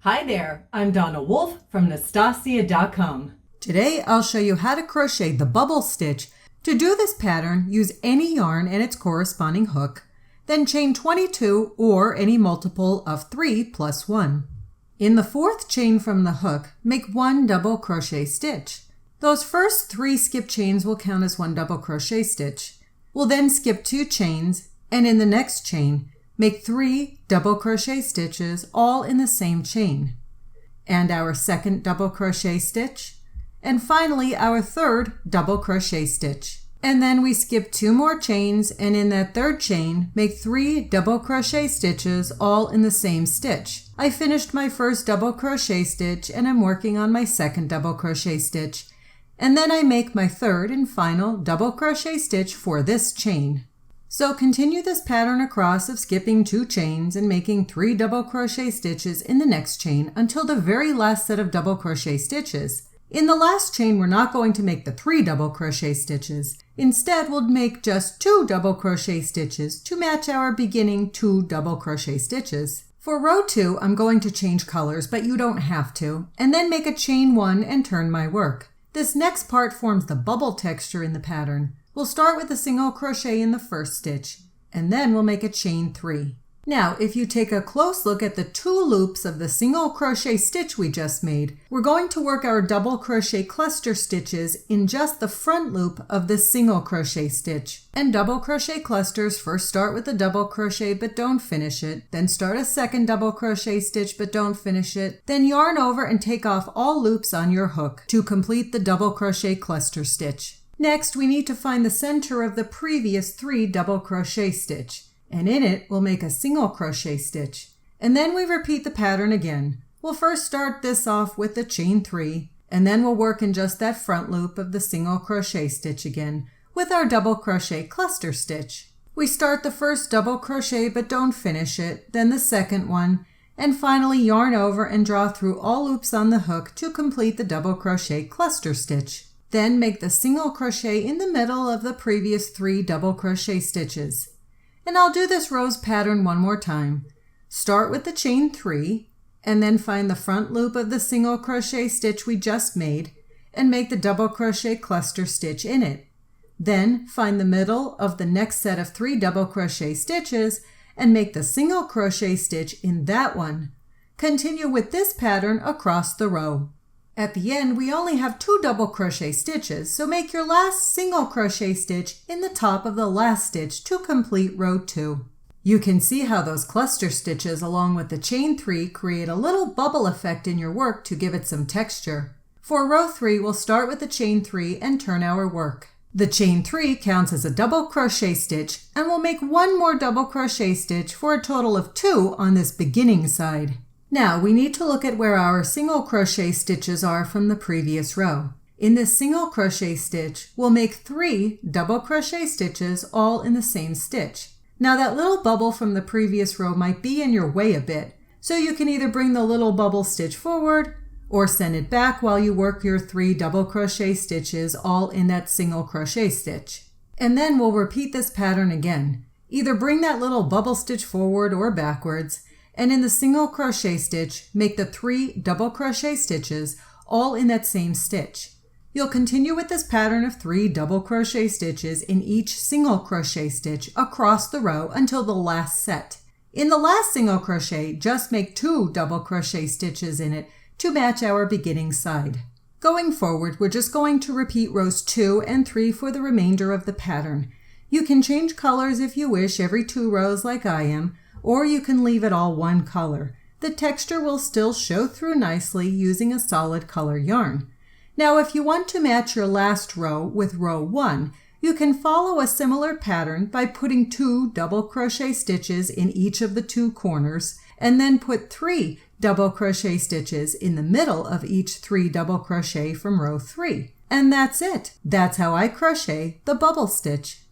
Hi there, I'm Donna Wolfe from Naztazia.com. Today I'll show you how to crochet the bubble stitch. To do this pattern, use any yarn and its corresponding hook, then chain 22 or any multiple of 3 plus 1. In the fourth chain from the hook, make 1 double crochet stitch. Those first 3 skip chains will count as 1 double crochet stitch. We'll then skip 2 chains, and in the next chain, make 3 double crochet stitches all in the same chain, and our second double crochet stitch, and finally our third double crochet stitch. And then we skip 2 more chains, and in that third chain, make 3 double crochet stitches all in the same stitch. I finished my first double crochet stitch and I'm working on my second double crochet stitch. And then I make my third and final double crochet stitch for this chain. So continue this pattern across of skipping 2 chains and making 3 double crochet stitches in the next chain until the very last set of double crochet stitches. In the last chain, we're not going to make the 3 double crochet stitches. Instead, we'll make just 2 double crochet stitches to match our beginning 2 double crochet stitches. For row 2, I'm going to change colors, but you don't have to, and then make a chain 1 and turn my work. This next part forms the bubble texture in the pattern. We'll start with a single crochet in the first stitch, and then we'll make a chain 3. Now, if you take a close look at the 2 loops of the single crochet stitch we just made, we're going to work our double crochet cluster stitches in just the front loop of the single crochet stitch. And double crochet clusters first start with a double crochet but don't finish it, then start a second double crochet stitch but don't finish it, then yarn over and take off all loops on your hook to complete the double crochet cluster stitch. Next, we need to find the center of the previous 3 double crochet stitch, and in it we'll make a single crochet stitch. And then we repeat the pattern again. We'll first start this off with the chain 3, and then we'll work in just that front loop of the single crochet stitch again with our double crochet cluster stitch. We start the first double crochet but don't finish it, then the second one, and finally yarn over and draw through all loops on the hook to complete the double crochet cluster stitch. Then make the single crochet in the middle of the previous 3 double crochet stitches. And I'll do this rose pattern one more time. Start with the chain 3, and then find the front loop of the single crochet stitch we just made, and make the double crochet cluster stitch in it. Then find the middle of the next set of 3 double crochet stitches, and make the single crochet stitch in that one. Continue with this pattern across the row. At the end, we only have 2 double crochet stitches, so make your last single crochet stitch in the top of the last stitch to complete row 2. You can see how those cluster stitches along with the chain 3 create a little bubble effect in your work to give it some texture. For row 3, we'll start with the chain 3 and turn our work. The chain 3 counts as a double crochet stitch, and we'll make 1 more double crochet stitch for a total of 2 on this beginning side. Now we need to look at where our single crochet stitches are from the previous row. In this single crochet stitch, we'll make 3 double crochet stitches all in the same stitch. Now that little bubble from the previous row might be in your way a bit, so you can either bring the little bubble stitch forward or send it back while you work your 3 double crochet stitches all in that single crochet stitch. And then we'll repeat this pattern again. Either bring that little bubble stitch forward or backwards, and in the single crochet stitch, make the 3 double crochet stitches all in that same stitch. You'll continue with this pattern of 3 double crochet stitches in each single crochet stitch across the row until the last set. In the last single crochet, just make 2 double crochet stitches in it to match our beginning side. Going forward, we're just going to repeat rows 2 and 3 for the remainder of the pattern. You can change colors if you wish every 2 rows like I am, or you can leave it all one color. The texture will still show through nicely using a solid color yarn. Now, if you want to match your last row with row 1, you can follow a similar pattern by putting 2 double crochet stitches in each of the 2 corners, and then put 3 double crochet stitches in the middle of each 3 double crochet from row 3. And that's it. That's how I crochet the bubble stitch.